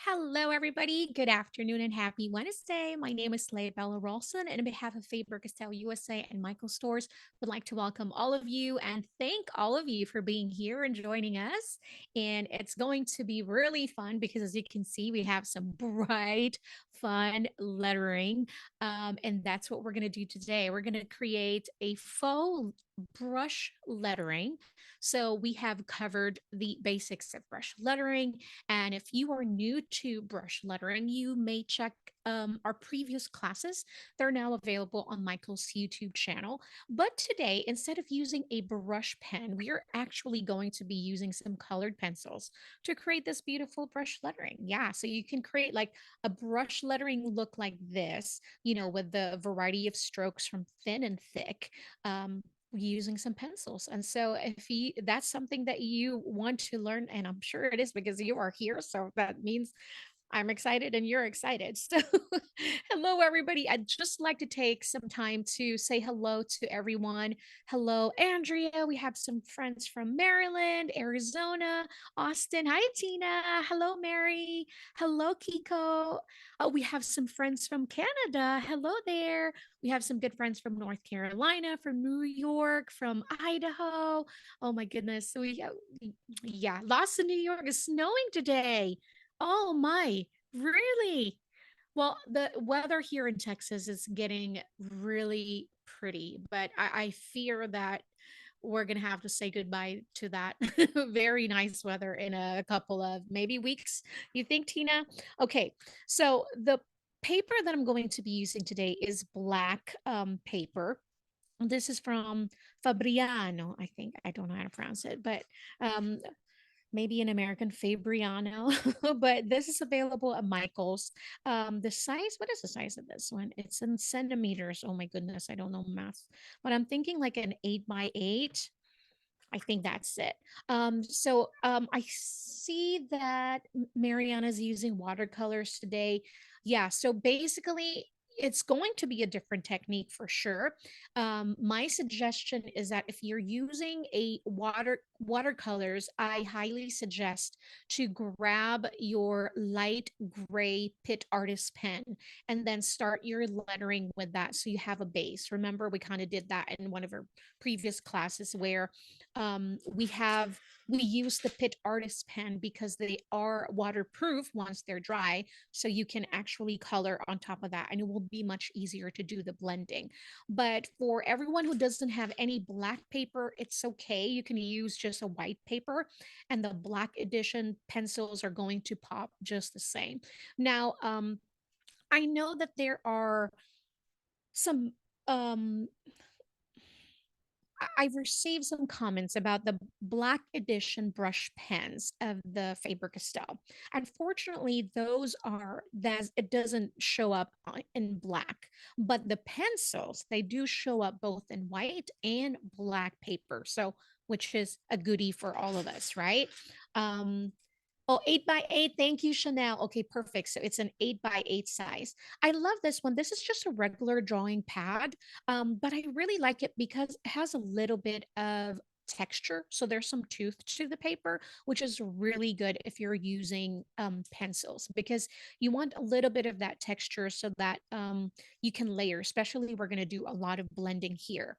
Hello, everybody. Good afternoon and happy Wednesday. My name is Leigh Bella Rolson, and on behalf of Faber-Castell USA and Michael Stores, would like to welcome all of you and thank all of you for being here and joining us. And it's going to be really fun because, as you can see, we have some bright, fun lettering, and that's what we're going to do today. We're going to create a faux brush lettering. So we have covered the basics of brush lettering, and if you are new to brush lettering, you may check our previous classes. They're now available on Michael's YouTube channel. But today, instead of using a brush pen, we are actually going to be using some colored pencils to create this beautiful brush lettering. Yeah, so you can create like a brush lettering look like this, with the variety of strokes from thin and thick. Using some pencils. And so if you that's something that you want to learn, and I'm sure it is because you are here, so that means I'm excited and you're excited. So, hello, everybody. I'd just like to take some time to say hello to everyone. Hello, Andrea. We have some friends from Maryland, Arizona, Austin. Hi, Tina. Hello, Mary. Hello, Kiko. Oh, we have some friends from Canada. Hello there. We have some good friends from North Carolina, from New York, from Idaho. Oh my goodness. So yeah, lots of New York is snowing today. Oh my, really? Well, the weather here in Texas is getting really pretty, but I fear that we're going to have to say goodbye to that very nice weather in a couple of maybe weeks. You think, Tina? Okay, so the paper that I'm going to be using today is black paper. This is from Fabriano, I think. I don't know how to pronounce it, but um, maybe an American Fabriano, but this is available at Michael's. The size, what is the size of this one? It's in centimeters. Oh my goodness, I don't know math, but I'm thinking like an 8 by 8. I think that's it. I see that Mariana's using watercolors today. Yeah, so basically, it's going to be a different technique for sure. My suggestion is that if you're using a watercolors, I highly suggest to grab your light gray Pit Artist pen and then start your lettering with that so you have a base. Remember, we kind of did that in one of our previous classes where we use the Pit Artist pen because they are waterproof once they're dry, so you can actually color on top of that and it will be much easier to do the blending. But for everyone who doesn't have any black paper, it's okay, you can use just a white paper and the black edition pencils are going to pop just the same. Now, I know that there are some um I've received some comments about the black edition brush pens of the Faber-Castell. Unfortunately, those are that it doesn't show up in black, but the pencils they do show up both in white and black paper. So, which is a goodie for all of us, right? Um, Oh, 8 by 8. Thank you, Chanel. Okay, perfect. So it's an 8 by 8 size. I love this one. This is just a regular drawing pad, but I really like it because it has a little bit of texture. So there's some tooth to the paper, which is really good if you're using pencils because you want a little bit of that texture so that you can layer, especially we're going to do a lot of blending here.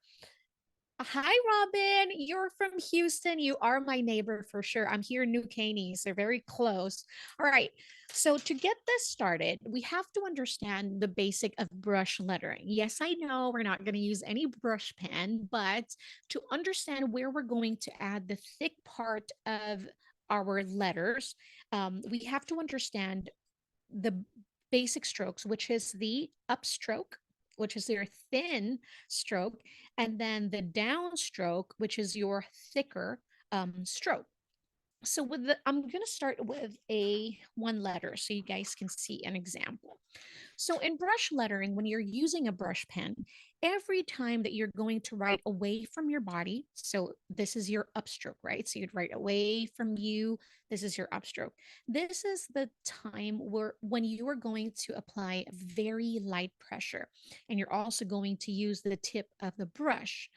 Hi, Robin. You're from Houston. You are my neighbor for sure. I'm here in New Caney. They're very close. All right. So, to get this started, we have to understand the basic of brush lettering. Yes, I know we're not going to use any brush pen, but to understand where we're going to add the thick part of our letters, we have to understand the basic strokes, which is the upstroke, which is your thin stroke, and then the downstroke, which is your thicker stroke. So I'm going to start with a one letter so you guys can see an example. So in brush lettering, when you're using a brush pen, every time that you're going to write away from your body, so this is your upstroke, right? So you'd write away from you. This is your upstroke. This is the time where when you are going to apply very light pressure, and you're also going to use the tip of the brush.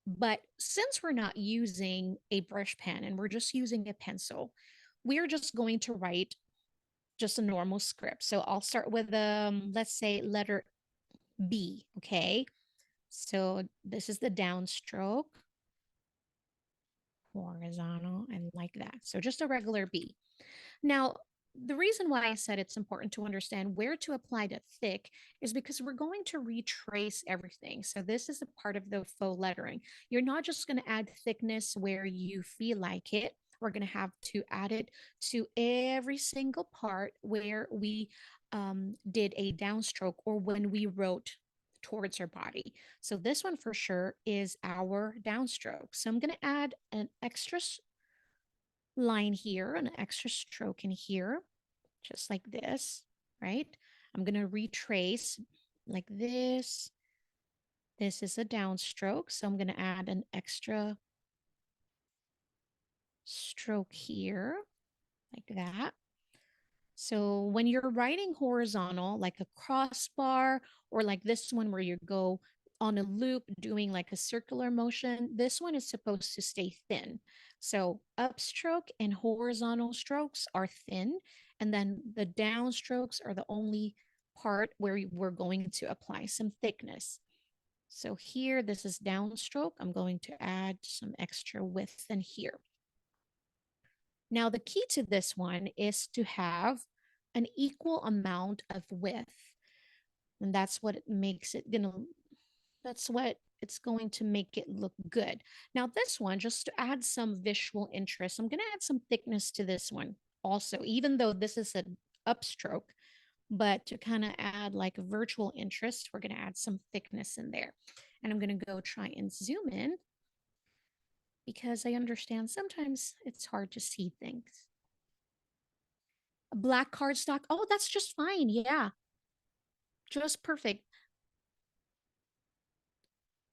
But since we're not using a brush pen and we're just using a pencil, we're just going to write just a normal script. So I'll start with let's say letter B, okay? So this is the downstroke, horizontal, and like that. So just a regular B. Now, the reason why I said it's important to understand where to apply the thick is because we're going to retrace everything. So this is a part of the faux lettering. You're not just going to add thickness where you feel like it. We're going to have to add it to every single part where we did a downstroke or when we wrote towards our body. So this one for sure is our downstroke. So I'm going to add an extra line here, an extra stroke in here, just like this, right? I'm going to retrace like this. This is a downstroke, so I'm going to add an extra stroke here, like that. So when you're writing horizontal, like a crossbar, or like this one where you go on a loop doing like a circular motion, this one is supposed to stay thin. So upstroke and horizontal strokes are thin, and then the downstrokes are the only part where we're going to apply some thickness. So here, this is downstroke. I'm going to add some extra width in here. Now, the key to this one is to have an equal amount of width. And that's what it makes it, that's what it's going to make it look good. Now, this one, just to add some visual interest, I'm going to add some thickness to this one also, even though this is an upstroke, but to kind of add like a virtual interest, we're going to add some thickness in there. And I'm going to go try and zoom in because I understand sometimes it's hard to see things. A black cardstock. Oh, that's just fine. Yeah, just perfect.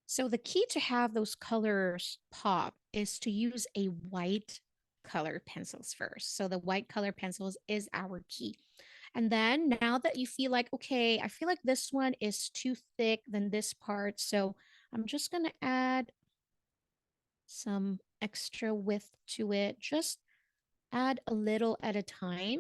So the key to have those colors pop is to use a white color pencils first. So the white color pencils is our key. And then now that you feel like, okay, I feel like this one is too thick than this part. So I'm just going to add some extra width to it. Just add a little at a time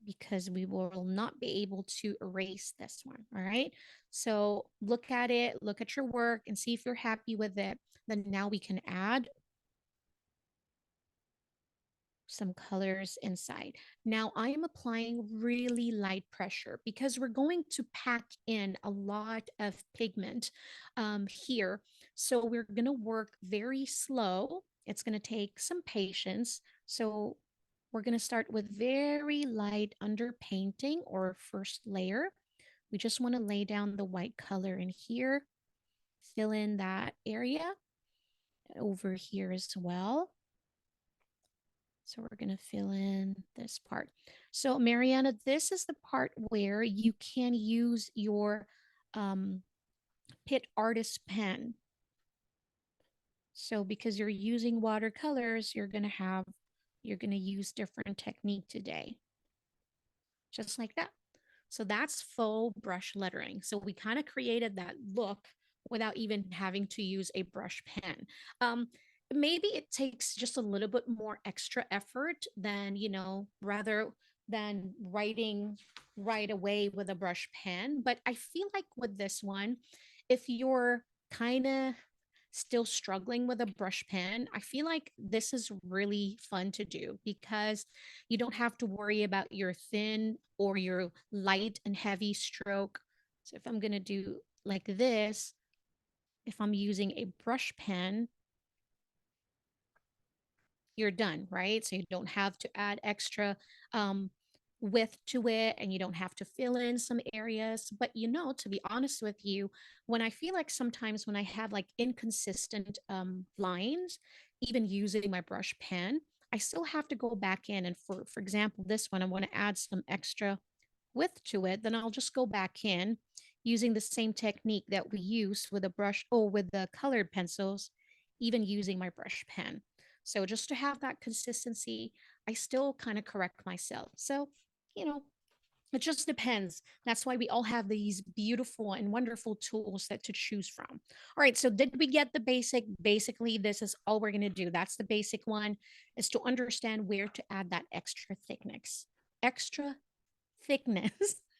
because we will not be able to erase this one. All right. So look at it, look at your work and see if you're happy with it. Then now we can add some colors inside. Now I am applying really light pressure because we're going to pack in a lot of pigment here. So we're going to work very slow. It's going to take some patience. So we're going to start with very light underpainting or first layer. We just want to lay down the white color in here, fill in that area over here as well. So we're going to fill in this part. So Mariana, this is the part where you can use your Pit Artist pen. So because you're using watercolors, you're going to use different technique today. Just like that. So that's faux brush lettering. So we kind of created that look without even having to use a brush pen. Maybe it takes just a little bit more extra effort than, rather than writing right away with a brush pen. But I feel like with this one, if you're kind of still struggling with a brush pen, I feel like this is really fun to do because you don't have to worry about your thin or your light and heavy stroke. So if I'm going to do like this, if I'm using a brush pen, you're done, right? So you don't have to add extra width to it and you don't have to fill in some areas. But to be honest with you, when I feel like sometimes when I have like inconsistent lines, even using my brush pen, I still have to go back in. And for example, this one, I want to add some extra width to it, then I'll just go back in using the same technique that we used with a brush or with the colored pencils, even using my brush pen. So just to have that consistency, I still kind of correct myself. So, you know, It just depends. That's why we all have these beautiful and wonderful tools that to choose from. All right, so did we get the basic? Basically, this is all we're going to do. That's the basic one, is to understand where to add that extra thickness. Extra thickness.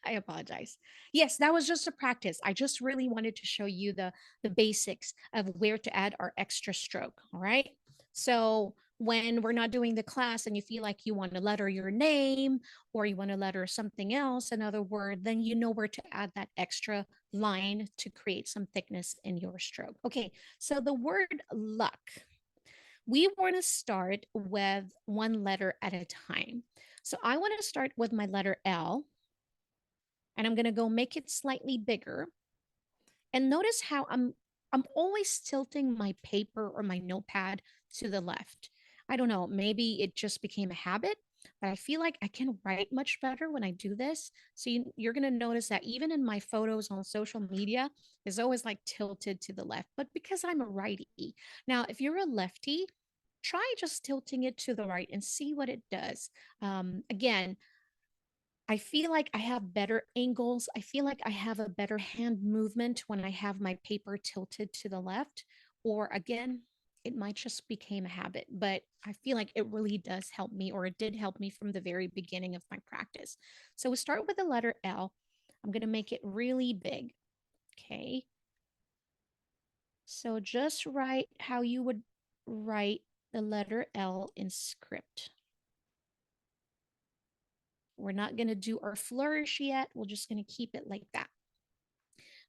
I apologize. Yes, that was just a practice. I just really wanted to show you the basics of where to add our extra stroke. All right. So when we're not doing the class and you feel like you want to letter your name or you want to letter something else, another word, then you know where to add that extra line to create some thickness in your stroke. Okay, so the word luck, we want to start with one letter at a time. So I want to start with my letter L, and I'm going to go make it slightly bigger. And notice how I'm always tilting my paper or my notepad to the left. I don't know, maybe it just became a habit, but I feel like I can write much better when I do this. So you're going to notice that even in my photos on social media, is always like tilted to the left, but because I'm a righty. Now, if you're a lefty, try just tilting it to the right and see what it does. Again, I feel like I have better angles. I feel like I have a better hand movement when I have my paper tilted to the left. Or again, it might just became a habit, but I feel like it really does help me, or it did help me from the very beginning of my practice. So we start with the letter L. I'm going to make it really big. Okay. So just write how you would write the letter L in script. We're not going to do our flourish yet. We're just going to keep it like that.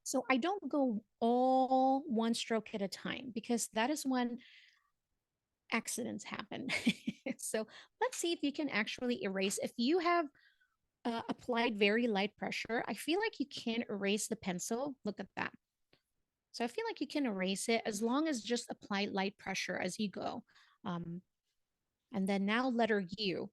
So I don't go all one stroke at a time because that is when accidents happen. So let's see if you can actually erase. If you have applied very light pressure, I feel like you can erase the pencil. Look at that. So I feel like you can erase it as long as just apply light pressure as you go. Um, and then now letter U.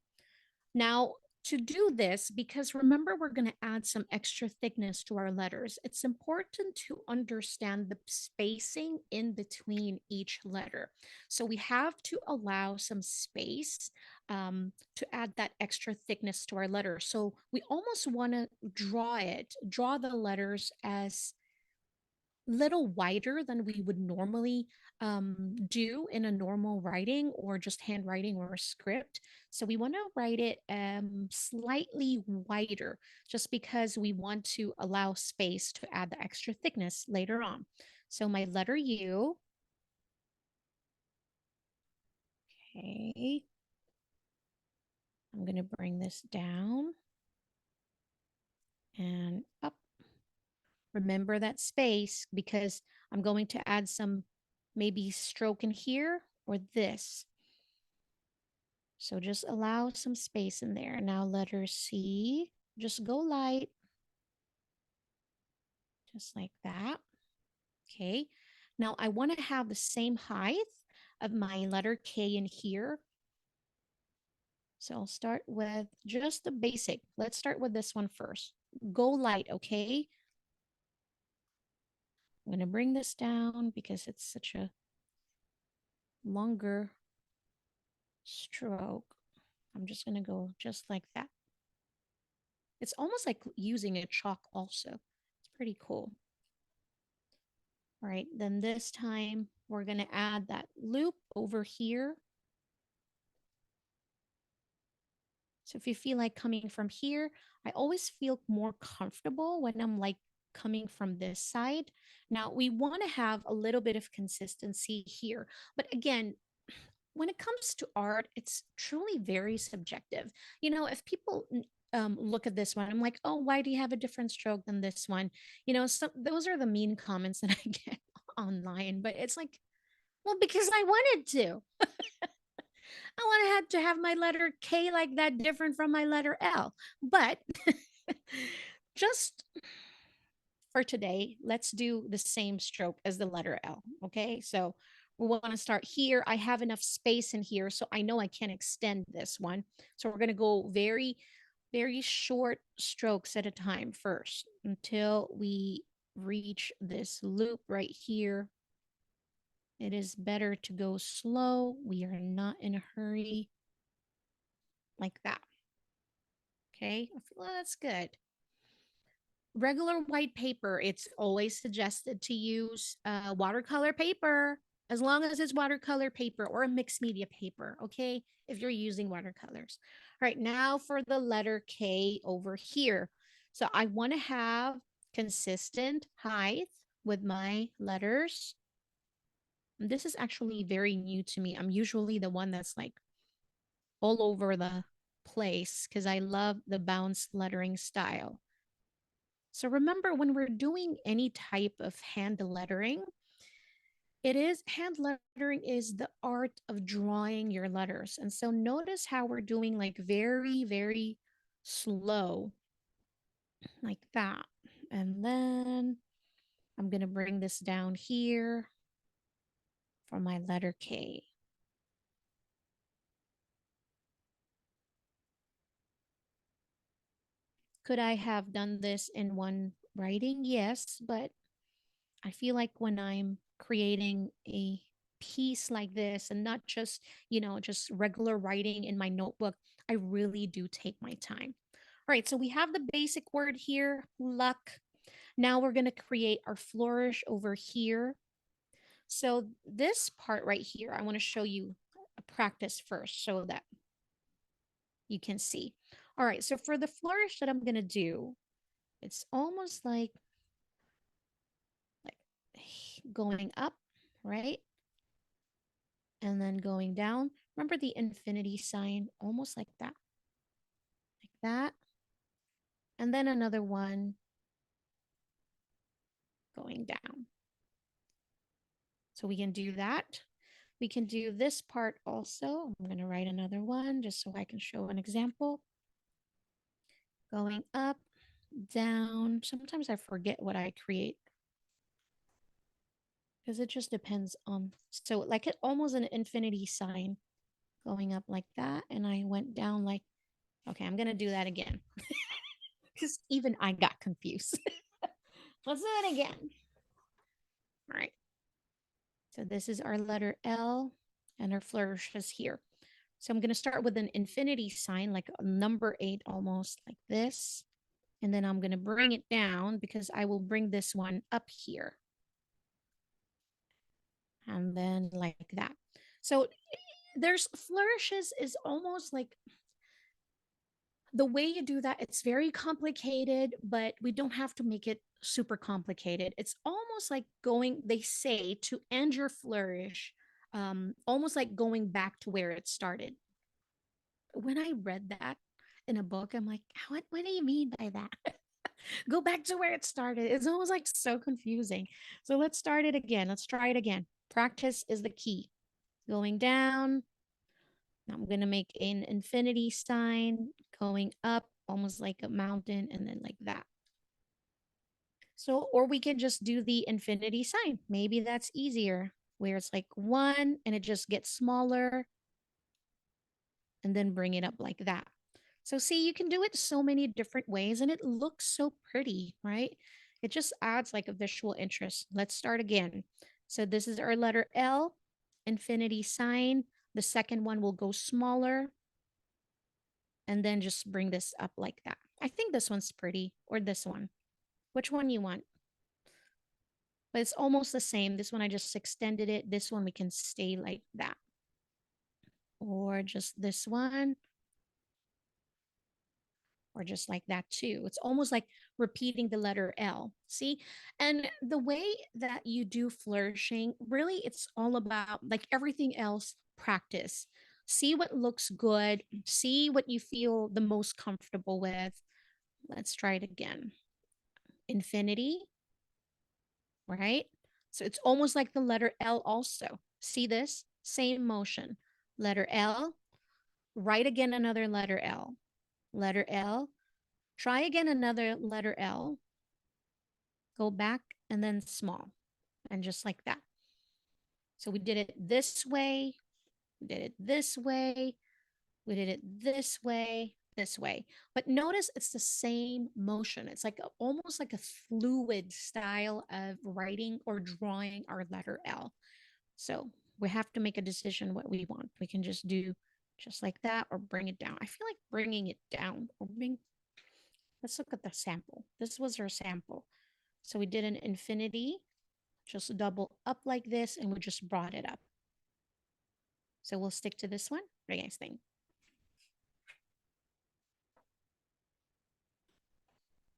Now, to do this, because remember, we're going to add some extra thickness to our letters, it's important to understand the spacing in between each letter. So we have to allow some space to add that extra thickness to our letter. So we almost want to draw the letters as little wider than we would normally do in a normal writing or just handwriting or a script. So we want to write it slightly wider just because we want to allow space to add the extra thickness later on. So my letter U. Okay. I'm going to bring this down and up. Remember that space because I'm going to add some maybe stroke in here or this. So just allow some space in there. Now letter C, just go light, just like that. Okay. Now I want to have the same height of my letter K in here. So I'll start with just the basic. Let's start with this one first. Go light, okay? I'm going to bring this down because it's such a longer stroke. I'm just going to go just like that. It's almost like using a chalk also. It's pretty cool. All right, then this time we're going to add that loop over here. So if you feel like coming from here, I always feel more comfortable when I'm like coming from this side. Now we want to have a little bit of consistency here. But again, when it comes to art, it's truly very subjective. You know, if people look at this one, I'm like, oh, why do you have a different stroke than this one? You know, so those are the mean comments that I get online. But it's like, well, because I wanted to. I wanted to have my letter K like that different from my letter L. But just for today, let's do the same stroke as the letter L. Okay. So we want to start here. I have enough space in here, so I know I can extend this one. So we're going to go very, very short strokes at a time first until we reach this loop right here. It is better to go slow. We are not in a hurry like that. Okay, I feel that's good. Regular white paper, it's always suggested to use watercolor paper as long as it's watercolor paper or a mixed media paper, okay? If you're using watercolors. All right, now for the letter K over here. So I want to have consistent height with my letters. This is actually very new to me. I'm usually the one that's like all over the place because I love the bounce lettering style. So remember, when we're doing any type of hand lettering, it is hand lettering is the art of drawing your letters. And so notice how we're doing like very, very slow, like that. And then I'm going to bring this down here for my letter K. Could I have done this in one writing? Yes, but I feel like when I'm creating a piece like this and not just, just regular writing in my notebook, I really do take my time. All right, so we have the basic word here, luck. Now we're going to create our flourish over here. So this part right here, I want to show you a practice first so that you can see. All right, so for the flourish that I'm going to do, it's almost like going up, right? And then going down. Remember the infinity sign, almost like that. And then another one going down. So we can do that. We can do this part also. I'm going to write another one just so I can show an example. Going up, down. Sometimes I forget what I create because it just depends on. So like it almost an infinity sign going up like that. And I went down like, okay, I'm going to do that again because even I got confused. Let's do it again. All right. So this is our letter L and our flourishes here. So I'm going to start with an infinity sign, like a number 8, almost like this. And then I'm going to bring it down because I will bring this one up here. And then like that. So there's flourishes is almost like the way you do that, it's very complicated, but we don't have to make it super complicated. It's almost like going, they say, to end your flourish, almost like going back to where it started. When I read that in a book, I'm like, what do you mean by that? Go back to where it started. It's almost like so confusing. So let's start it again. Let's try it again. Practice is the key. Going down, I'm going to make an infinity sign going up, almost like a mountain, and then like that. So, or we can just do the infinity sign. Maybe that's easier, where it's like 1 and it just gets smaller and then bring it up like that. So, see, you can do it so many different ways and it looks so pretty, right? It just adds like a visual interest. Let's start again. So, this is our letter L, infinity sign. The second one will go smaller and then just bring this up like that. I think this one's pretty, or this one. Which one you want? But it's almost the same. This one I just extended it. This one we can stay like that. Or just this one. Or just like that too. It's almost like repeating the letter L. See? And the way that you do flourishing, really it's all about like everything else, practice. See what looks good, see what you feel the most comfortable with. Let's try it again. Infinity, right? So it's almost like the letter L also. See this? Same motion. Letter L, write again another letter L. Letter L, try again another letter L, go back and then small, and just like that. So we did it this way, we did it this way, we did it this way, this way. But notice it's the same motion. It's like almost like a fluid style of writing or drawing our letter L. So we have to make a decision what we want. We can just do just like that or bring it down. I feel like bringing it down or Let's look at the sample. This was our sample. So we did an infinity, just double up like this, and we just brought it up. So we'll stick to this one. Very nice thing.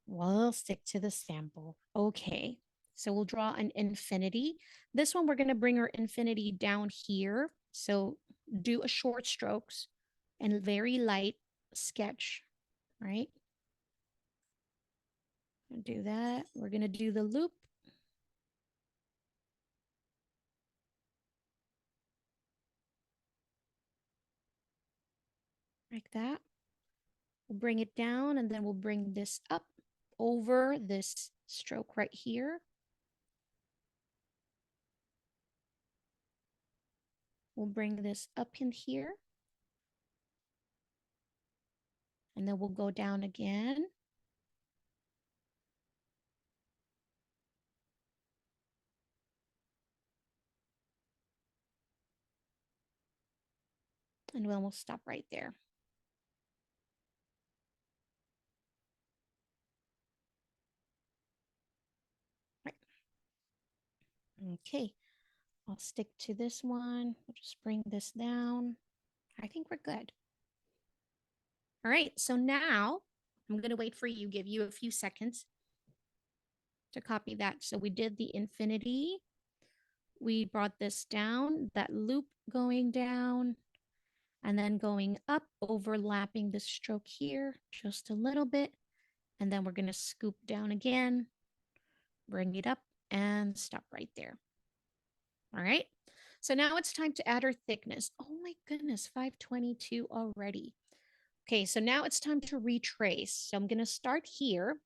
We'll stick to the sample. Okay. So we'll draw an infinity. This one, we're going to bring our infinity down here. So do a short strokes and very light sketch, right? Do that. We're going to do the loop. Like that. We'll bring it down and then we'll bring this up over this stroke right here. We'll bring this up in here. And then we'll go down again. And then we'll stop right there. Right. Okay. I'll stick to this one. We'll just bring this down. I think we're good. All right. So now I'm going to wait for you, give you a few seconds to copy that. So we did the infinity. We brought this down, that loop going down, and then going up, overlapping the stroke here just a little bit. And then we're going to scoop down again, bring it up, and stop right there. All right. So now it's time to add our thickness. Oh my goodness, 522 already. Okay, so now it's time to retrace. So I'm going to start here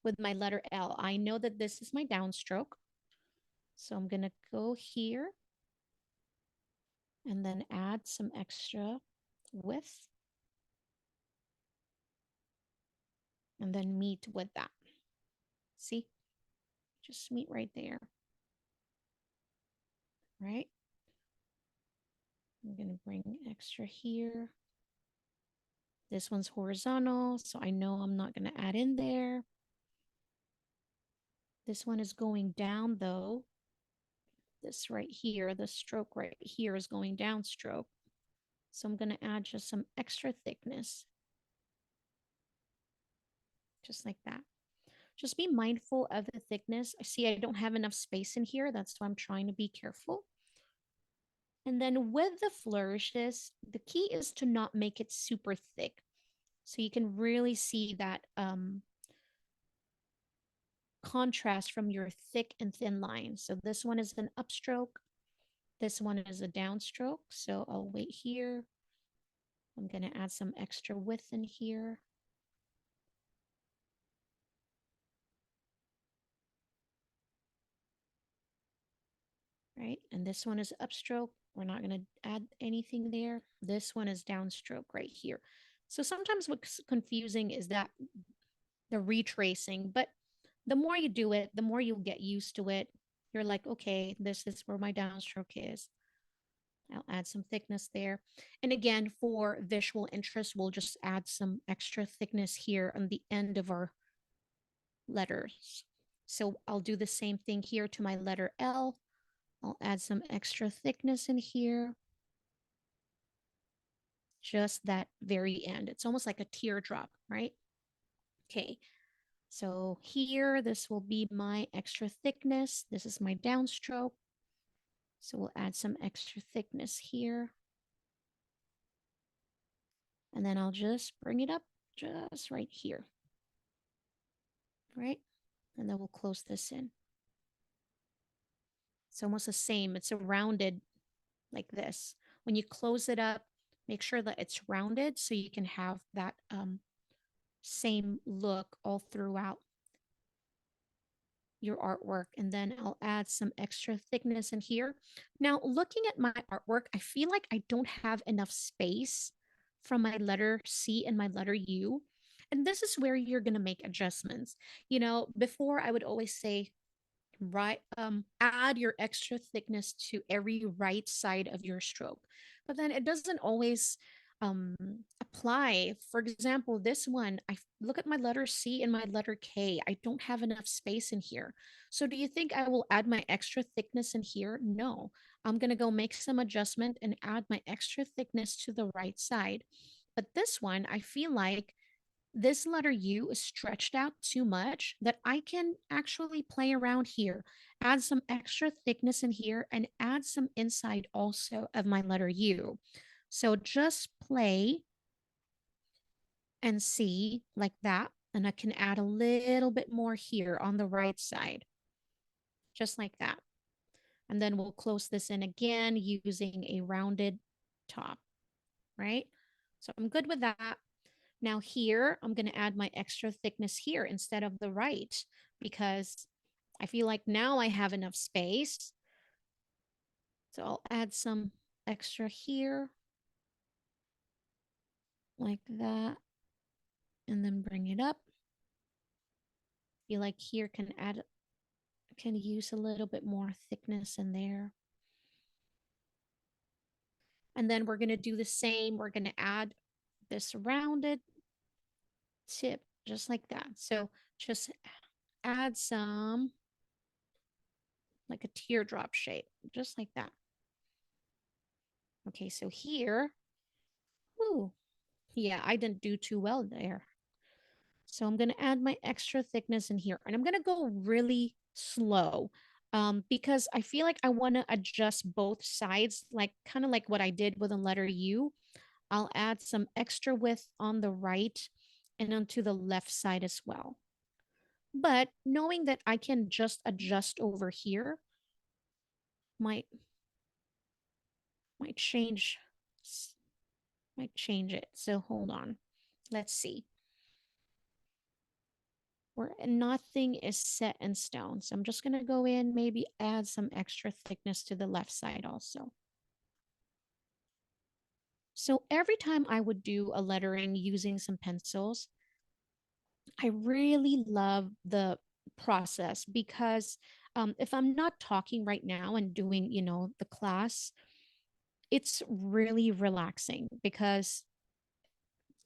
with my letter L. I know that this is my downstroke. So I'm going to go here and then add some extra width and then meet with that. See? Just meet right there. Right? I'm going to bring extra here. This one's horizontal, so I know I'm not going to add in there. This one is going down though. This right here, the stroke right here is going downstroke. So I'm going to add just some extra thickness. Just like that. Just be mindful of the thickness. I see I don't have enough space in here. That's why I'm trying to be careful. And then with the flourishes, the key is to not make it super thick. So you can really see that contrast from your thick and thin lines. So this one is an upstroke. This one is a downstroke. So I'll wait here. I'm going to add some extra width in here. Right? And this one is upstroke. We're not going to add anything there. This one is downstroke right here. So sometimes what's confusing is that the retracing, but the more you do it, the more you'll get used to it. You're like, okay, this is where my downstroke is. I'll add some thickness there. And again, for visual interest, we'll just add some extra thickness here on the end of our letters. So I'll do the same thing here to my letter L. I'll add some extra thickness in here. Just that very end. It's almost like a teardrop, right? Okay. So here, this will be my extra thickness. This is my downstroke. So we'll add some extra thickness here. And then I'll just bring it up just right here. Right? And then we'll close this in. It's almost the same. It's a rounded like this. When you close it up, make sure that it's rounded so you can have that same look all throughout your artwork. And then I'll add some extra thickness in here. Now, looking at my artwork, I feel like I don't have enough space from my letter C and my letter U. And this is where you're going to make adjustments. You know, before I would always say, right, add your extra thickness to every right side of your stroke. But then it doesn't always um apply. For example, this one, I look at my letter C and my letter K. I don't have enough space in here. So do you think I will add my extra thickness in here? No. I'm going to go make some adjustment and add my extra thickness to the right side. But this one, I feel like this letter U is stretched out too much, that I can actually play around here, add some extra thickness in here, and add some inside also of my letter U. So just play and see like that. And I can add a little bit more here on the right side, just like that. And then we'll close this in again using a rounded top, right? So I'm good with that. Now here, I'm going to add my extra thickness here instead of the right, because I feel like now I have enough space. So I'll add some extra here like that, and then bring it up. Feel like here can use a little bit more thickness in there. And then we're going to do the same. We're going to add this rounded tip just like that. So just add some like a teardrop shape, just like that. Okay, so here, ooh, yeah, I didn't do too well there. So I'm going to add my extra thickness in here, and I'm going to go really slow because I feel like I want to adjust both sides, like kind of like what I did with the letter U. I'll add some extra width on the right and onto the left side as well. But knowing that I can just adjust over here might might change might change it. So hold on. Let's see. Where nothing is set in stone. So I'm just going to go in, maybe add some extra thickness to the left side also. So every time I would do a lettering using some pencils, I really love the process because if I'm not talking right now and doing, the class, it's really relaxing because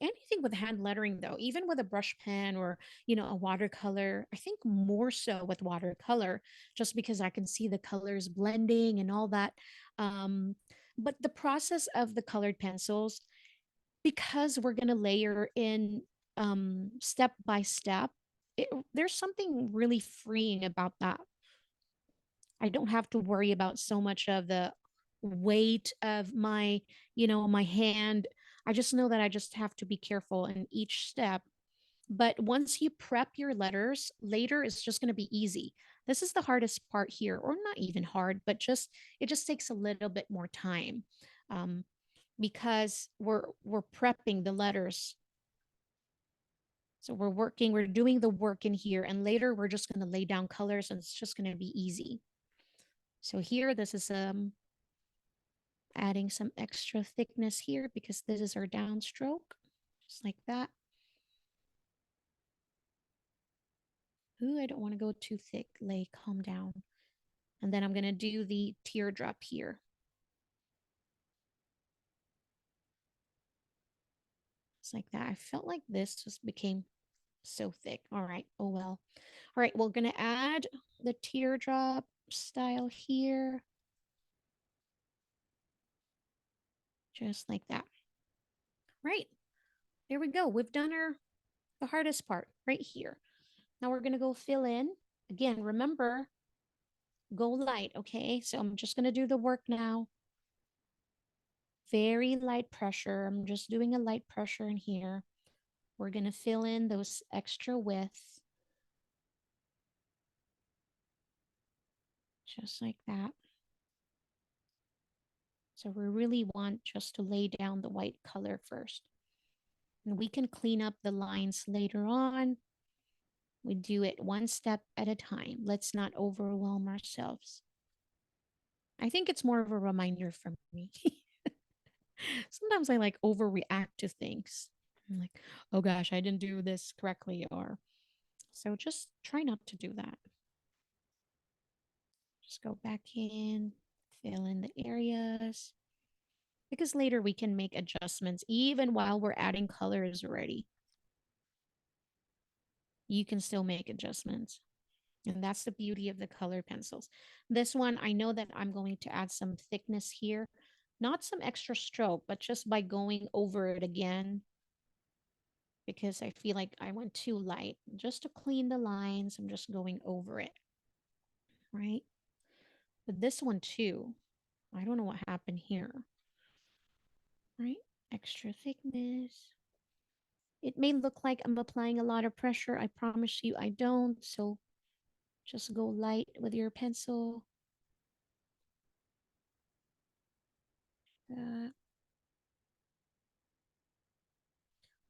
anything with hand lettering though, even with a brush pen or a watercolor, I think more so with watercolor, just because I can see the colors blending and all that. But the process of the colored pencils, because we're going to layer in step by step, there's something really freeing about that. I don't have to worry about so much of the weight of my hand. I just know that I just have to be careful in each step. But once you prep your letters, later it's just going to be easy. This is the hardest part here, or not even hard, but just it just takes a little bit more time um, because we're prepping the letters. So we're doing the work in here, and later we're just going to lay down colors, and it's just going to be easy. So here, this is adding some extra thickness here because this is our downstroke, just like that. Ooh, I don't want to go too thick. Calm down. And then I'm going to do the teardrop here. It's like that. I felt like this just became so thick. All right. Oh, well. All right. We're going to add the teardrop style here. Just like that. Right. There we go. We've done the hardest part right here. Now we're going to go fill in. Again, remember, go light. Okay. So I'm just going to do the work now. Very light pressure. I'm just doing a light pressure in here. We're going to fill in those extra widths. Just like that. So we really want just to lay down the white color first. And we can clean up the lines later on. We do it one step at a time. Let's not overwhelm ourselves. I think it's more of a reminder for me. Sometimes I like overreact to things. I'm like, oh gosh, I didn't do this correctly. Or so just try not to do that. Just go back in, fill in the areas. because later we can make adjustments even while we're adding colors already. You can still make adjustments. And that's the beauty of the color pencils. This one, I know that I'm going to add some thickness here, not some extra stroke, but just by going over it again, because I feel like I went too light. Just to clean the lines, I'm just going over it, right? But this one too, I don't know what happened here, right? Extra thickness. It may look like I'm applying a lot of pressure. I promise you I don't. So just go light with your pencil. Uh,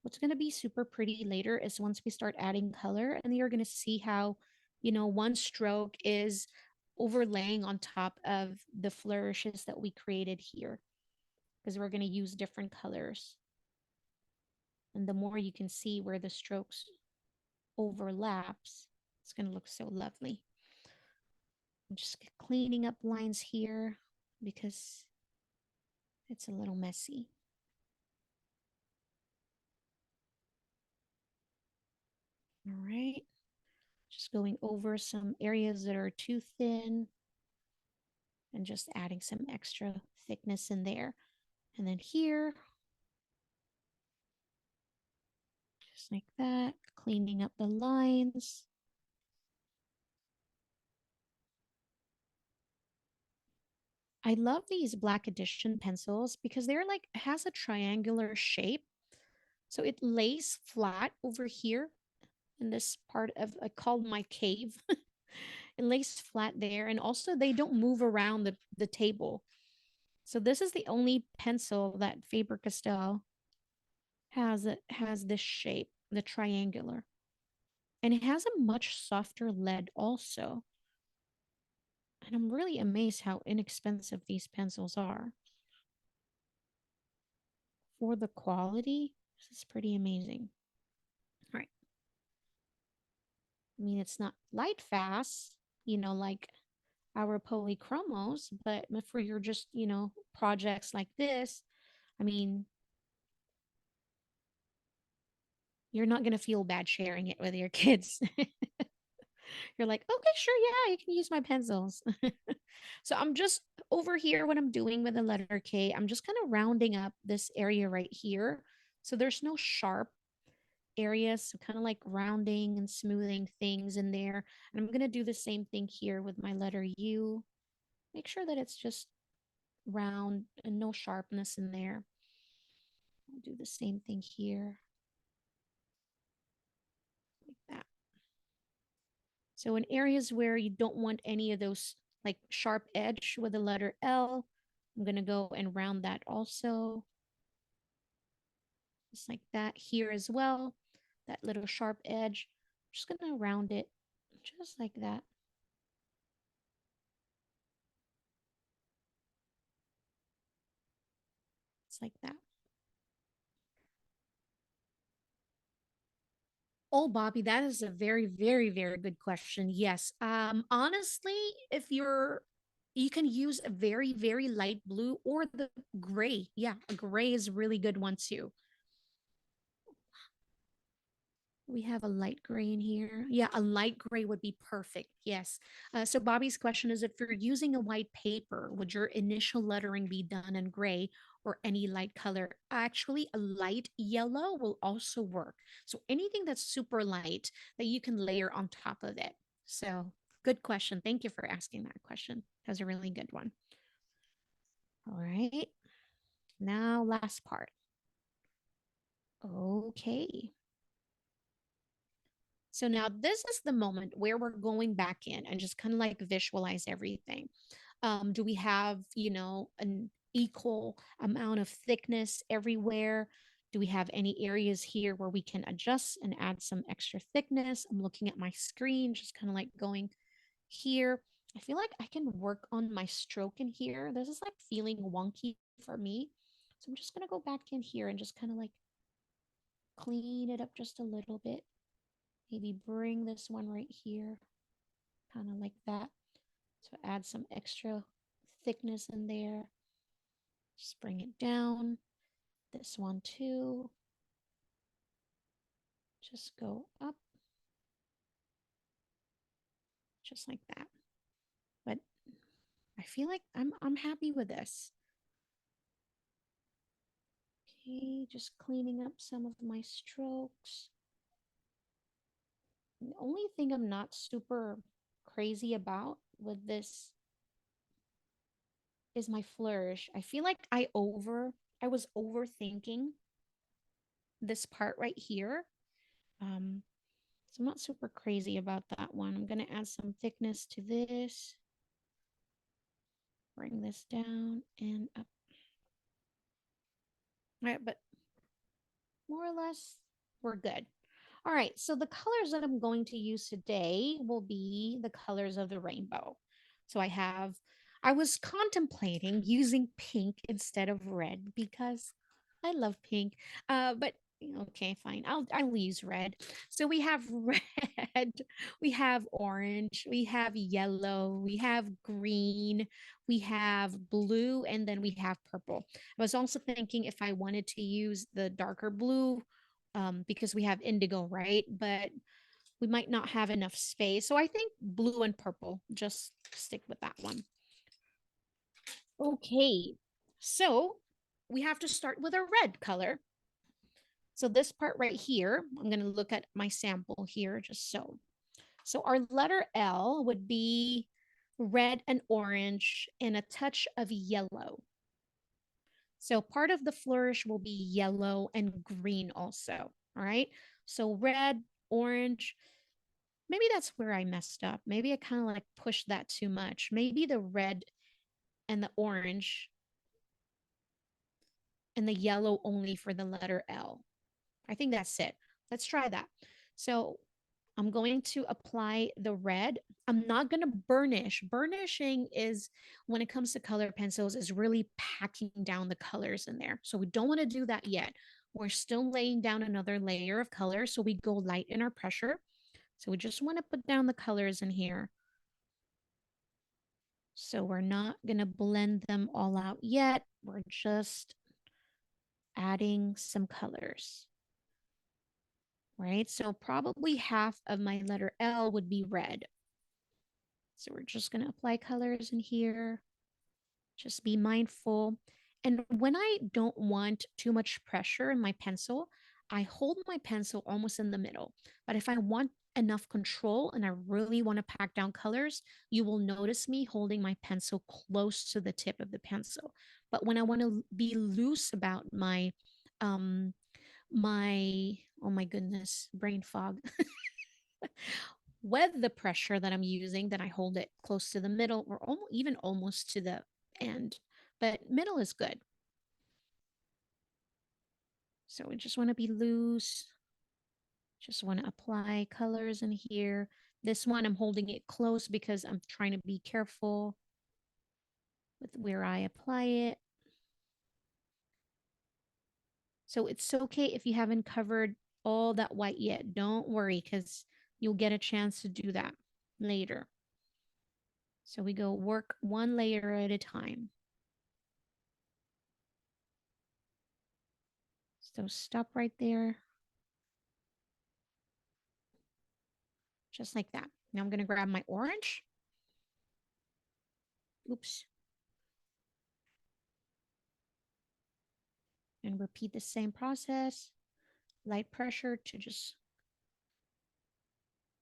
what's going to be super pretty later is once we start adding color, and you're going to see how, one stroke is overlaying on top of the flourishes that we created here, because we're going to use different colors. And the more you can see where the strokes overlaps, it's going to look so lovely. I'm just cleaning up lines here because it's a little messy. All right. Just going over some areas that are too thin and just adding some extra thickness in there. And then here, just like that, cleaning up the lines. I love these Black Edition pencils because they're like, has a triangular shape. So it lays flat over here in this part of, I call my cave. It lays flat there. And also they don't move around the table. So this is the only pencil that Faber-Castell has this shape, the triangular. And it has a much softer lead also. And I'm really amazed how inexpensive these pencils are. For the quality, this is pretty amazing. All right. I mean, it's not light fast, like our polychromos, but for your just, projects like this, I mean, you're not going to feel bad sharing it with your kids. You're like, okay, sure, yeah, you can use my pencils. So I'm just over here, what I'm doing with the letter K, I'm just kind of rounding up this area right here. So there's no sharp areas, so kind of like rounding and smoothing things in there. And I'm going to do the same thing here with my letter U. Make sure that it's just round and no sharpness in there. I'll do the same thing here, like that. So in areas where you don't want any of those like sharp edge with the letter L, I'm going to go and round that also. Just like that here as well. That little sharp edge. I'm just going to round it just like that. It's like that. Oh, Bobby, that is a very, very, very good question. Yes. Honestly, if you can use a very, very light blue or the gray. Yeah, a gray is a really good one too. We have a light gray in here. Yeah, a light gray would be perfect. Yes. So Bobby's question is, if you're using a white paper, would your initial lettering be done in gray or any light color? Actually, a light yellow will also work. So anything that's super light that you can layer on top of it. So good question. Thank you for asking that question. That's a really good one. All right. Now, last part. Okay. So now this is the moment where we're going back in and just kind of like visualize everything. Do we have, an equal amount of thickness everywhere? Do we have any areas here where we can adjust and add some extra thickness? I'm looking at my screen, just kind of like going here. I feel like I can work on my stroke in here. This is like feeling wonky for me. So I'm just going to go back in here and just kind of like clean it up just a little bit. Maybe bring this one right here, kind of like that. So add some extra thickness in there. Just bring it down. This one too. Just go up. Just like that. But I feel like I'm happy with this. Okay, just cleaning up some of my strokes. The only thing I'm not super crazy about with this is my flourish. I feel like I was overthinking this part right here. Um, so I'm not super crazy about that one. I'm gonna add some thickness to this. Bring this down and up. All right, but more or less, we're good. All right, so the colors that I'm going to use today will be the colors of the rainbow. So I was contemplating using pink instead of red because I love pink. But okay, fine. I'll use red. So we have red, we have orange, we have yellow, we have green, we have blue, and then we have purple. I was also thinking if I wanted to use the darker blue because we have indigo, right? But we might not have enough space. So I think blue and purple, just stick with that one. Okay, so we have to start with a red color. So this part right here, I'm going to look at my sample here just so. So our letter L would be red and orange and a touch of yellow. So part of the flourish will be yellow and green also. All right. So red, orange, maybe that's where I messed up. Maybe I kind of like pushed that too much. Maybe the red and the orange and the yellow only for the letter L. I think that's it. Let's try that. So I'm going to apply the red. I'm not going to burnish. Burnishing is, when it comes to color pencils, is really packing down the colors in there. So we don't want to do that yet. We're still laying down another layer of color. So we go light in our pressure. So we just want to put down the colors in here. So we're not going to blend them all out yet. We're just adding some colors, right? So probably half of my letter L would be red. So we're just going to apply colors in here. Just be mindful. And when I don't want too much pressure in my pencil, I hold my pencil almost in the middle. But if I want enough control and I really want to pack down colors, you will notice me holding my pencil close to the tip of the pencil. But when I want to be loose about um oh my goodness, brain fog. With the pressure that I'm using, then I hold it close to the middle or even almost to the end. But middle is good. So we just want to be loose. Just want to apply colors in here. This one, I'm holding it close because I'm trying to be careful with where I apply it. So it's okay if you haven't covered all that white yet. Don't worry, because you'll get a chance to do that later. So we go work one layer at a time. So stop right there. Just like that. Now I'm going to grab my orange. Oops. And repeat the same process. Light pressure to just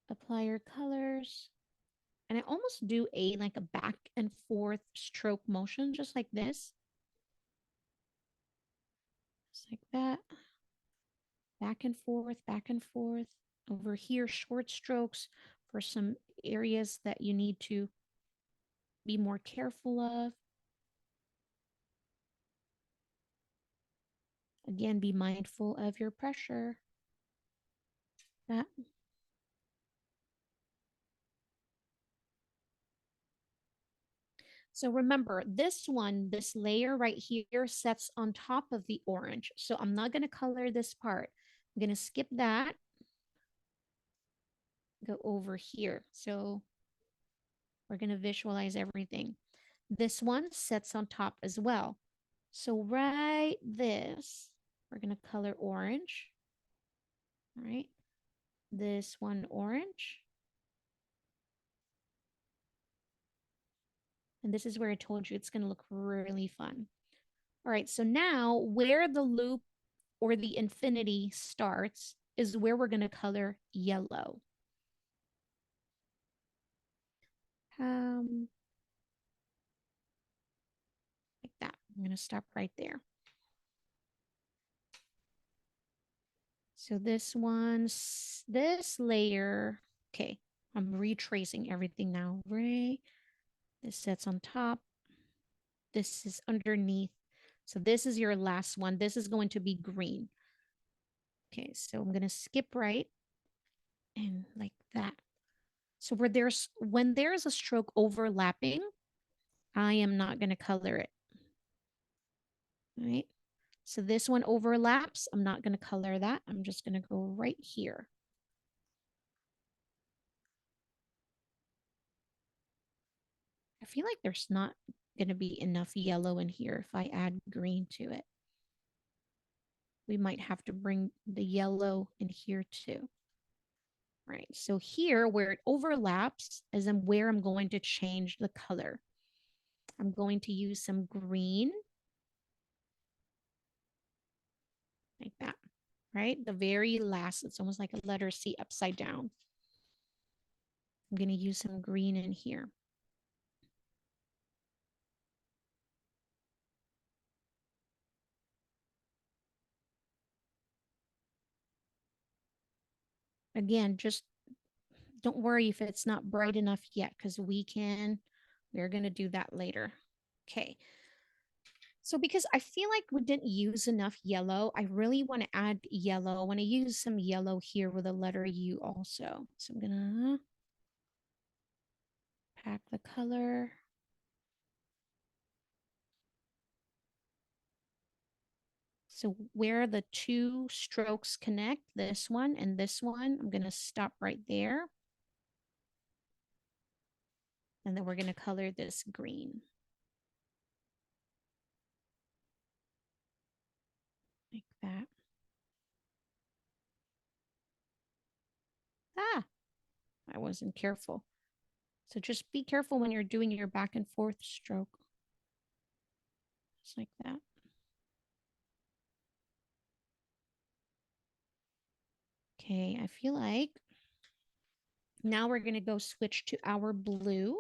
apply your colors. And I almost do like a back and forth stroke motion, just like this. Just like that. Back and forth, back and forth. Over here, short strokes for some areas that you need to be more careful of. Again, be mindful of your pressure. That. So remember, this one, this layer right here sets on top of the orange. So I'm not going to color this part. I'm going to skip that. Go over here. So we're going to visualize everything. This one sets on top as well. So right this, we're going to color orange. All right. This one orange. And this is where I told you it's going to look really fun. All right. So now where the loop or the infinity starts is where we're going to color yellow. Like that. I'm going to stop right there. So this one's, this layer, okay, I'm retracing everything now, right? This sits on top. This is underneath. So this is your last one. This is going to be green. Okay, so I'm going to skip right and like that. So when there's a stroke overlapping, I am not going to color it. All right. So this one overlaps. I'm not going to color that. I'm just going to go right here. I feel like there's not going to be enough yellow in here if I add green to it. We might have to bring the yellow in here too. Right, so here where it overlaps is where I'm going to change the color. I'm going to use some green, like that, right? The very last, it's almost like a letter C upside down. I'm going to use some green in here. Again, just don't worry if it's not bright enough yet, because we're going to do that later. Okay. So because I feel like we didn't use enough yellow, I really want to add yellow. I want to use some yellow here with a letter U also. So I'm going to pack the color. So where the two strokes connect, this one and this one, I'm going to stop right there. And then we're going to color this green. Like that. Ah, I wasn't careful. So just be careful when you're doing your back and forth stroke. Just like that. Okay, I feel like now we're going to go switch to our blue.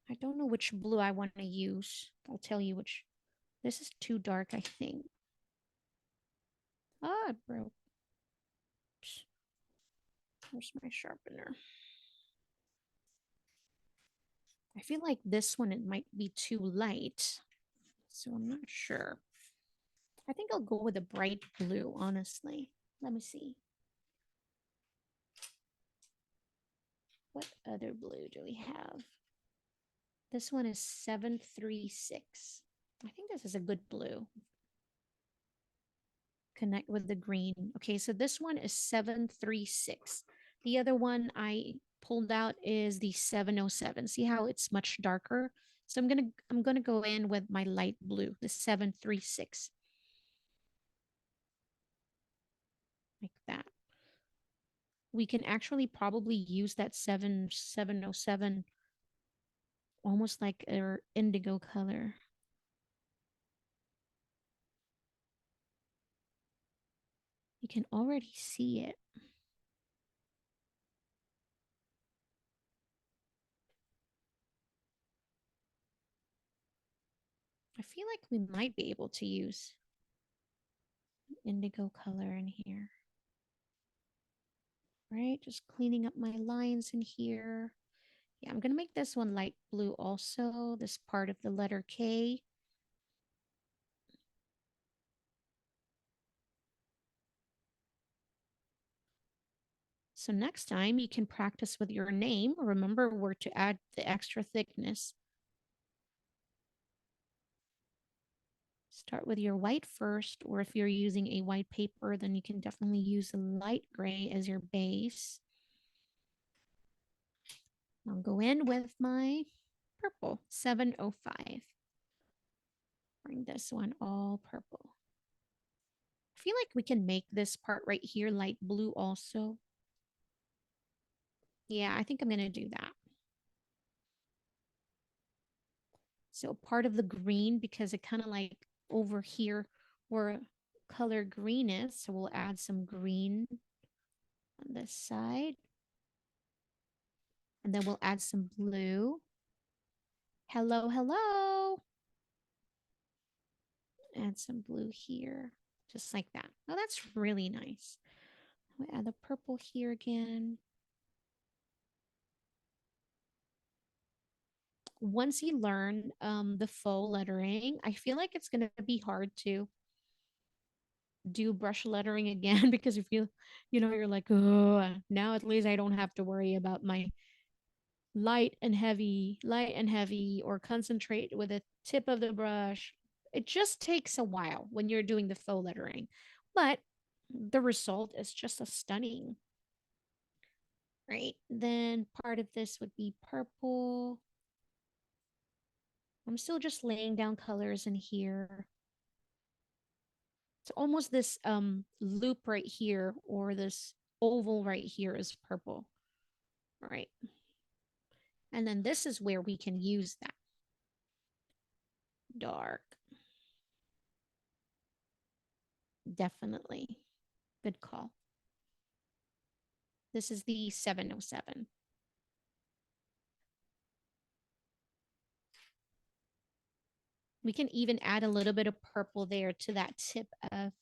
I don't know which blue I want to use. I'll tell you which. This is too dark, I think. Ah, it broke. Oops. Where's my sharpener? I feel like this one, it might be too light. So I'm not sure. I think I'll go with a bright blue, honestly. Let me see. What other blue do we have? This one is 736. I think this is a good blue. Connect with the green. Okay, so this one is 736. The other one I pulled out is the 707. See how it's much darker? So I'm gonna go in with my light blue, the 736. Like that. We can actually probably use that 707 almost like an indigo color. You can already see it. I feel like we might be able to use indigo color in here. Right, just cleaning up my lines in here. Yeah, I'm gonna make this one light blue also, this part of the letter K. So next time you can practice with your name. Remember where to add the extra thickness. Start with your white first, or if you're using a white paper, then you can definitely use a light gray as your base. I'll go in with my purple, 705. Bring this one all purple. I feel like we can make this part right here light blue also. Yeah, I think I'm going to do that. So part of the green, because it kind of like over here where color green is. So we'll add some green on this side. And then we'll add some blue. Hello, hello. Add some blue here, just like that. Oh, that's really nice. We'll add the purple here again. Once you learn the faux lettering, I feel like it's going to be hard to do brush lettering again because if you're like, oh, now at least I don't have to worry about my light and heavy, or concentrate with the tip of the brush. It just takes a while when you're doing the faux lettering, but the result is just a stunning. Right. Then part of this would be purple. I'm still just laying down colors in here. It's almost this loop right here, or this oval right here is purple. All right. And then this is where we can use that dark. Definitely. Good call. This is the 707. We can even add a little bit of purple there to that tip of,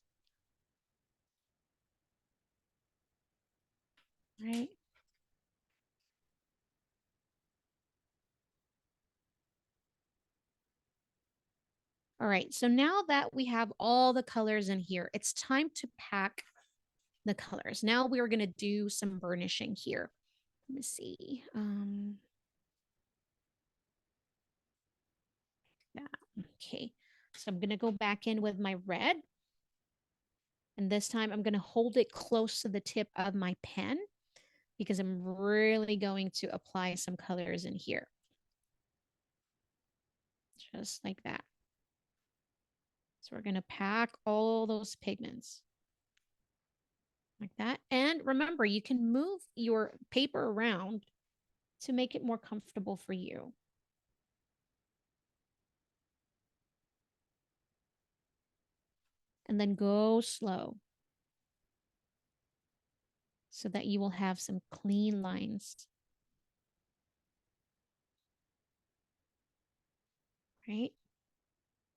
right? All right, so now that we have all the colors in here, it's time to pack the colors. Now we're gonna do some burnishing here. Let me see. Okay, so I'm gonna go back in with my red. And this time I'm gonna hold it close to the tip of my pen because I'm really going to apply some colors in here. Just like that. So we're going to pack all those pigments like that. And remember, you can move your paper around to make it more comfortable for you. And then go slow so that you will have some clean lines. Right?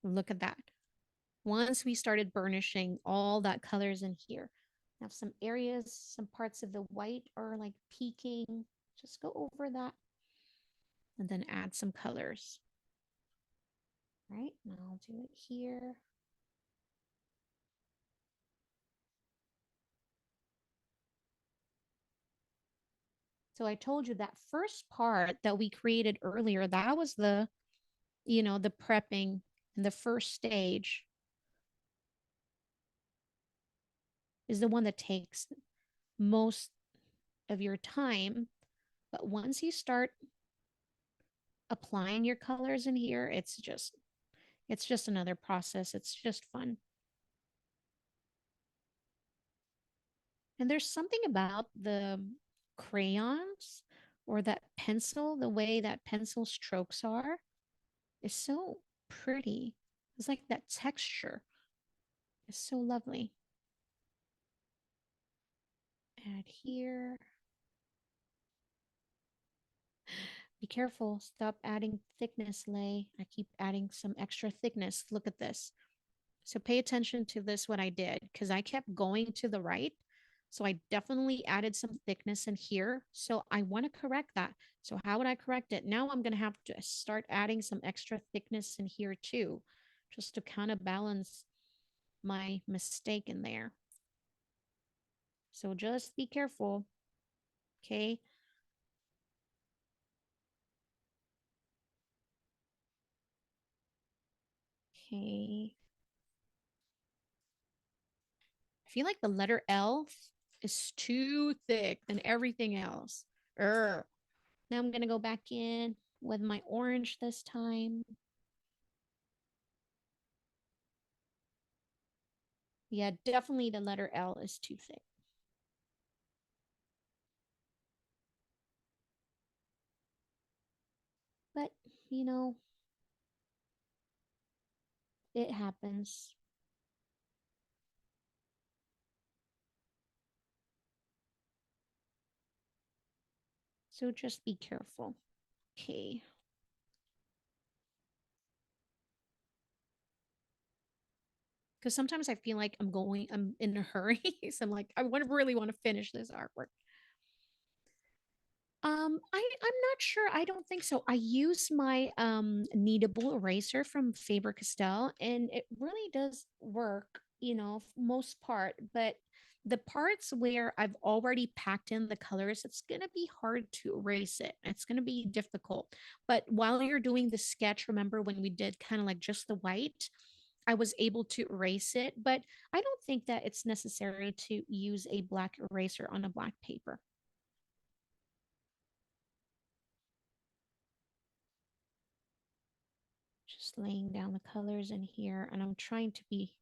Look at that. Once we started burnishing all that colors in here, have some areas, some parts of the white are like peaking. Just go over that and then add some colors. Right, now I'll do it here. So I told you that first part that we created earlier, that was the prepping and the first stage is the one that takes most of your time. But once you start applying your colors in here, it's just another process. It's just fun. And there's something about the crayons or that pencil, the way that pencil strokes are, is so pretty. It's like that texture is so lovely. Add here. Be careful. Stop adding thickness, Lay. I keep adding some extra thickness. Look at this. So pay attention to this, what I did, because I kept going to the right. So I definitely added some thickness in here. So I want to correct that. So how would I correct it? Now I'm going to have to start adding some extra thickness in here too, just to kind of balance my mistake in there. So just be careful. Okay. Okay. I feel like the letter L is too thick than everything else. Urgh. Now I'm going to go back in with my orange this time. Yeah, definitely the letter L is too thick. But, you know, it happens. So just be careful. Okay. Because sometimes I feel like I'm in a hurry. So I'm like, really want to finish this artwork. I'm not sure. I don't think so. I use my kneadable eraser from Faber-Castell, and it really does work, most part. But the parts where I've already packed in the colors, it's gonna be hard to erase it. It's gonna be difficult. But while you're doing the sketch, remember when we did kind of like just the white, I was able to erase it, but I don't think that it's necessary to use a black eraser on a black paper. Just laying down the colors in here, and I'm trying to be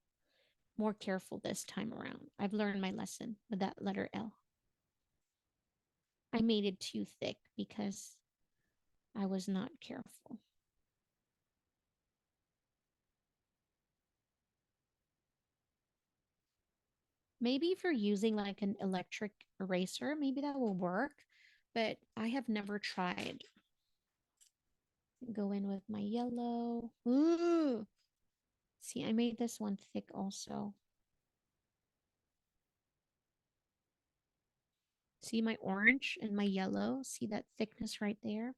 more careful this time around. I've learned my lesson with that letter L. I made it too thick because I was not careful. Maybe if you're using like an electric eraser, maybe that will work, but I have never tried. Go in with my yellow. Ooh. See, I made this one thick also. See my orange and my yellow? See that thickness right there?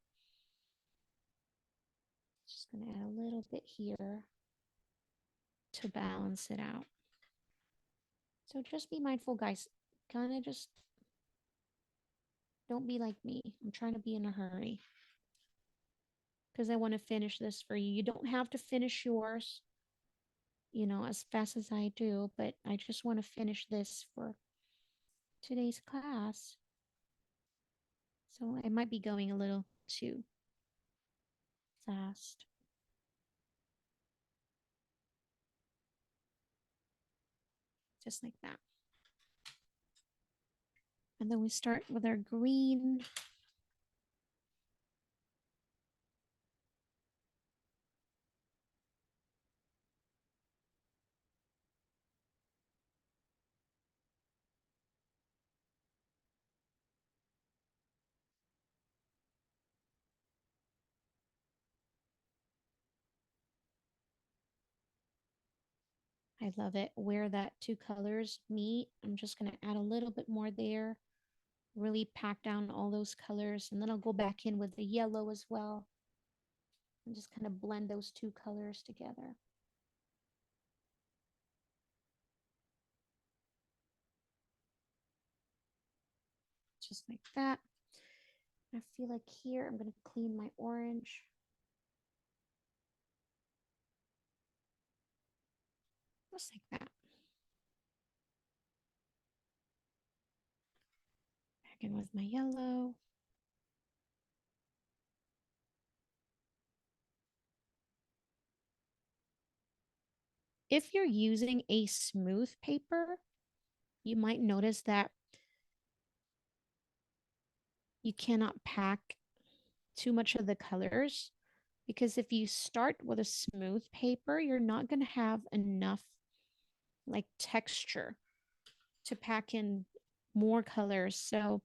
Just gonna add a little bit here to balance it out. So just be mindful, guys. Kind of just don't be like me. I'm trying to be in a hurry because I want to finish this for you. You don't have to finish yours, as fast as I do, but I just want to finish this for today's class. So I might be going a little too fast. Just like that. And then we start with our green. I love it where that two colors meet. I'm just going to add a little bit more there, really pack down all those colors. And then I'll go back in with the yellow as well and just kind of blend those two colors together. Just like that. I feel like here I'm going to clean my orange. Just like that. Back in with my yellow. If you're using a smooth paper, you might notice that you cannot pack too much of the colors because if you start with a smooth paper, you're not going to have enough like texture to pack in more colors. So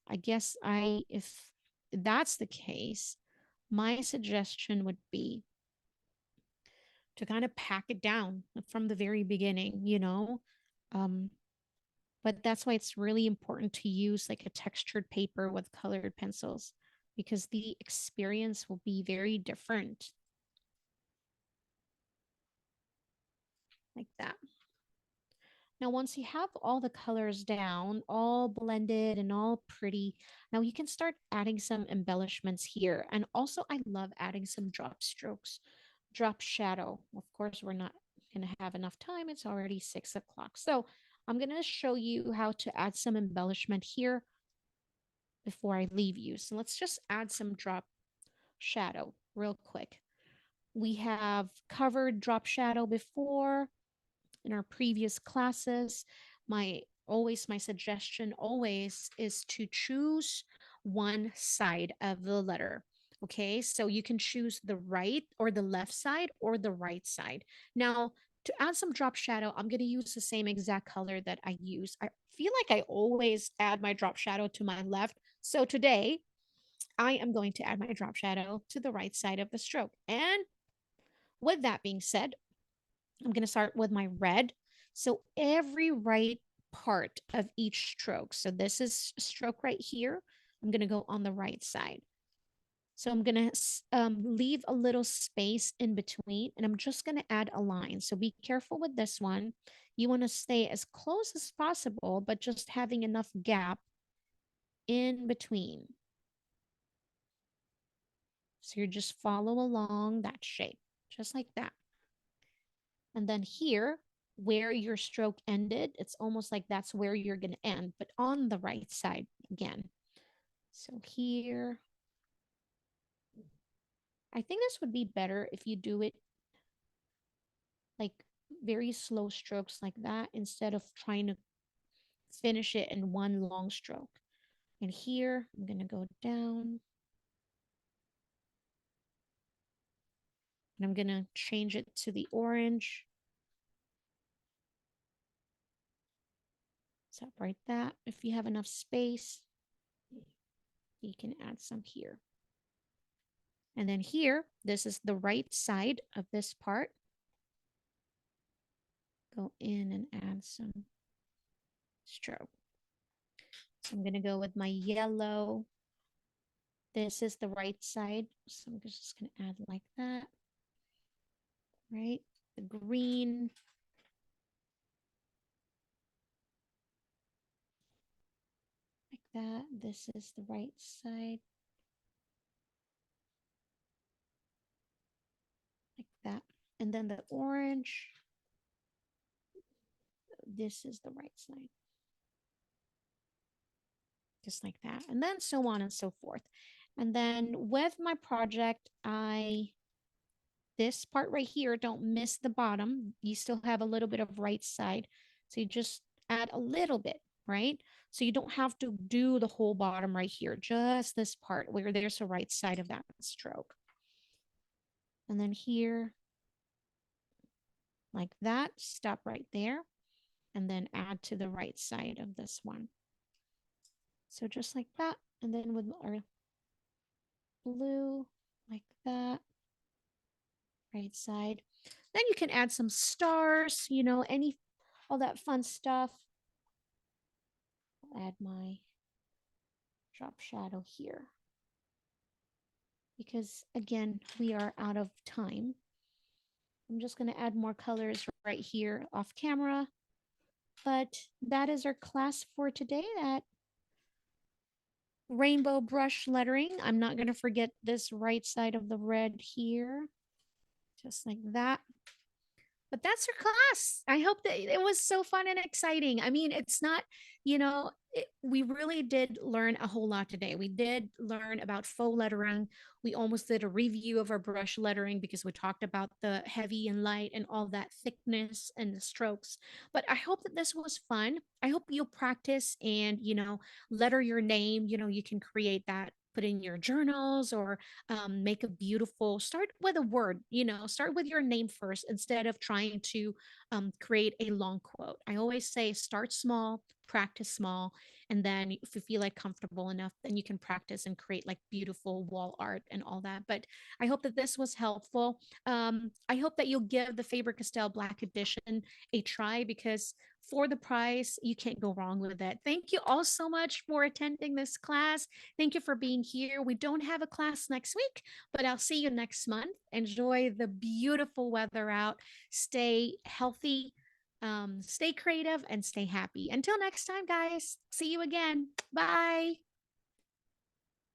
I guess if that's the case, my suggestion would be to kind of pack it down from the very beginning. Um, but that's why it's really important to use like a textured paper with colored pencils because the experience will be very different like that. Now, once you have all the colors down, all blended and all pretty, now you can start adding some embellishments here. And also, I love adding some drop strokes, drop shadow. Of course, we're not going to have enough time. It's already 6 o'clock. So I'm going to show you how to add some embellishment here before I leave you. So let's just add some drop shadow real quick. We have covered drop shadow before. in our previous classes, my suggestion always is to choose one side of the letter. Okay, so you can choose the right or the left side or the right side. Now, to add some drop shadow, I'm going to use the same exact color that I use. I feel like I always add my drop shadow to my left. So today, I am going to add my drop shadow to the right side of the stroke. And with that being said, I'm going to start with my red. So every right part of each stroke. So this is stroke right here. I'm going to go on the right side. So I'm going to leave a little space in between, and I'm just going to add a line. So be careful with this one. You want to stay as close as possible, but just having enough gap in between. So you just follow along that shape, just like that. And then here, where your stroke ended, it's almost like that's where you're going to end, but on the right side again. So here, I think this would be better if you do it like very slow strokes like that instead of trying to finish it in one long stroke. And here, I'm going to go down. And I'm going to change it to the orange. Separate that. If you have enough space, you can add some here. And then here, this is the right side of this part. Go in and add some stroke. So I'm going to go with my yellow. This is the right side. So I'm just going to add like that. Right? The green. Like that. This is the right side. Like that. And then the orange. This is the right side. Just like that. And then so on and so forth. And then with my project, this part right here, don't miss the bottom. You still have a little bit of right side. So you just add a little bit, right? So you don't have to do the whole bottom right here, just this part where there's a right side of that stroke. And then here, like that, stop right there, and then add to the right side of this one. So just like that. And then with our blue, like that, right side. Then you can add some stars, all that fun stuff. I'll add my drop shadow here. Because again, we are out of time. I'm just going to add more colors right here off camera. But that is our class for today, that rainbow brush lettering. I'm not going to forget this right side of the red here. Just like that. But that's our class. I hope that it was so fun and exciting. I mean, it's not, we really did learn a whole lot today. We did learn about faux lettering. We almost did a review of our brush lettering because we talked about the heavy and light and all that thickness and the strokes. But I hope that this was fun. I hope you'll practice and, letter your name. You can create that, put in your journals, or make a beautiful, start with a word, start with your name first instead of trying to create a long quote. I always say start small, practice small, and then if you feel like comfortable enough, then you can practice and create like beautiful wall art and all that. But I hope that this was helpful. I hope that you'll give the Faber-Castell Black Edition a try, because for the price, you can't go wrong with it. Thank you all so much for attending this class. Thank you for being here. We don't have a class next week, but I'll see you next month. Enjoy the beautiful weather out. Stay healthy, stay creative, and stay happy. Until next time, guys. See you again. Bye.